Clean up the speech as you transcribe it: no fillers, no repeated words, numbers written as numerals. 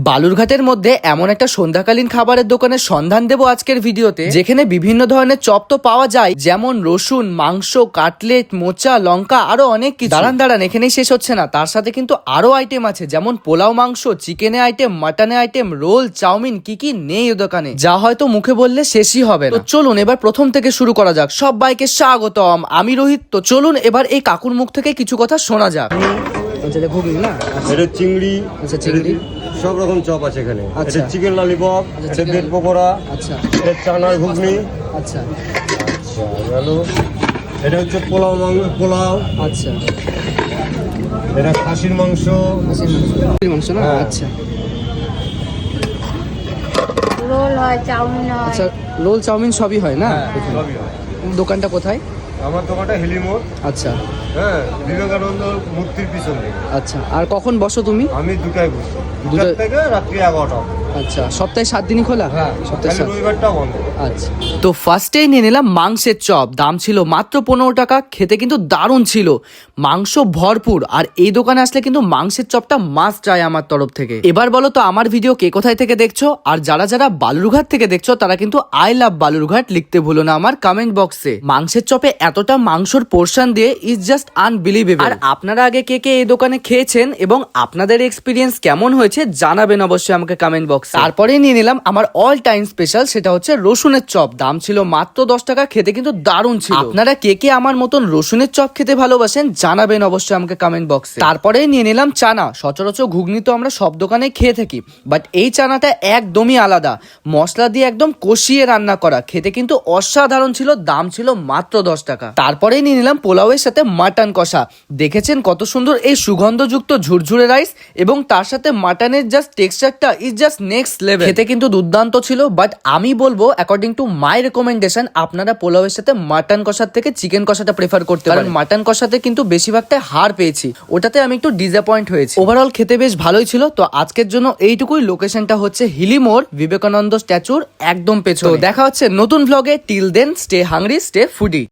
বালুরঘাটের মধ্যে এমন একটা সন্ধ্যাকালীন খাবারের দোকানের সন্ধান দেবো আজকের ভিডিওতে, যেখানে বিভিন্ন ধরনের চপ তো পাওয়া যায়, যেমন রসুন, মাংস, কাটলেট, মোচা, লঙ্কা, আরো অনেক কিছু। দাঁড়ান এখানেই শেষ হচ্ছে না, তার সাথে কিন্তু আরো আইটেম আছে, যেমন পোলাও মাংস, চিকেনের আইটেম, মাটনের আইটেম, রোল, চাউমিন, কি কি নেই এই দোকানে, যা হয়তো মুখে বললে শেষই হবে না। তো চলুন এবার প্রথম থেকে শুরু করা যাক। সবাইকে স্বাগতম, আমি রোহিত। তো চলুন এবার এই কাকুর মুখ থেকে কিছু কথা শোনা যাক। ঘুগনি না, এটা চিংড়ি, আচ্ছা চিংড়ি, সব রকম চপ আছে এখানে। আচ্ছা। এটা চিকেন ললিপপ, এটা ব্রেড পকোড়া, আচ্ছা এটা চানার ঘুগনি, আচ্ছা আচ্ছা গেল। এটা হচ্ছে পোলাও, আচ্ছা এটা খাসির মাংস, মাংস না, হ্যাঁ। আচ্ছা রোল হয়, চাউমিন হয়। আচ্ছা, রোল চাউমিন সবই হয় না? হ্যাঁ, সবই হয়। দোকানটা কোথায়? আমার দোকানটা হেলিমোড়, আচ্ছা হ্যাঁ, বিবেকানন্দ মূর্তির পিছনে। আচ্ছা, আর কখন বসো তুমি? আমি দুটায় বসি, দুটায়? 2টা থেকে রাত্রি 11টা। আচ্ছা, সপ্তাহে 7 দিনই খোলা? হ্যাঁ, সপ্তাহে খালি রবিবারটা বন্ধ। আচ্ছা, তো ফার্স্টেই নিয়ে নিলাম মাংসের চপ। দাম ছিল মাত্র 15 টাকা, খেতে কিন্তু দারুণ ছিল, মাংস ভরপুর। আর এই দোকানে আসলে কিন্তু মাংসের চপটা মাস্ট ট্রাই আমার তরফ থেকে। এবার বলো তো আমার ভিডিও কে কোথায় থেকে দেখছো, আর যারা যারা বালুরঘাট থেকে দেখছো তারা কিন্তু আই লাভ বালুরঘাট লিখতে ভুলো না আমার কমেন্ট বক্সে। মাংসের চপে এতটা মাংসর পোর্শন দিয়ে ইজ জাস্ট আনবিলিভেবল। আর আপনারা আগে কে কে এই দোকানে খেয়েছেন এবং আপনাদের এক্সপিরিয়েন্স কেমন হয়েছে জানাবেন অবশ্যই আমাকে কমেন্ট বক্সে। তারপরে নিয়ে নিলাম আমার অল টাইম স্পেশাল, সেটা হচ্ছে রসুনের চপ। দাম ছিল মাত্র 10 টাকা, খেতে কিন্তু দারুণ ছিল। আপনারা কে কে আমার মতন রসুনের চপ খেতে ভালোবাসেন জানাবেন অবশ্যই আমাকে কমেন্ট বক্সে। তারপরে নিয়ে নিলাম চানা। সচরাচর ঘুগনি তো আমরা সব দোকানে খেয়ে থাকি, বাট এই চানাটা একদমই আলাদা, মশলা দিয়ে একদম কষিয়ে রান্না করা, খেতে কিন্তু অসাধারণ ছিল। দাম ছিল মাত্র 10 টাকা। তারপরে নিয়ে নিলাম পোলাওয়ের সাথে মাটন কষা। দেখেছেন কত সুন্দর এই সুগন্ধযুক্ত ঝুরঝুরে রাইস, এবং তার সাথে মাটনের জাস্ট টেক্সচারটা ইজ জাস্ট নেক্সট লেভেল। খেতে কিন্তু দুর্দান্ত ছিল, বাট আমি বলবো অ্যাকর্ডিং টু মাই রেকমেন্ডেশন আপনারা পোলাওয়ের সাথে মাটন কষার থেকে চিকেন কষাটা প্রেফার করতে পারেন। মাটন কষাতে কিন্তু বেশিরভাগটাই হার পেয়েছি, ওটাতে আমি একটু ডিসঅ্যাপয়েন্ট হয়েছি। ওভারঅল খেতে বেশ ভালোই ছিল। তো আজকের জন্য এইটুকুই। লোকেশনটা হচ্ছে হিলিমোড়, বিবেকানন্দ স্ট্যাচুর একদম পেছনে। দেখা হচ্ছে নতুন ভ্লগে। Till then stay hungry, stay foodie.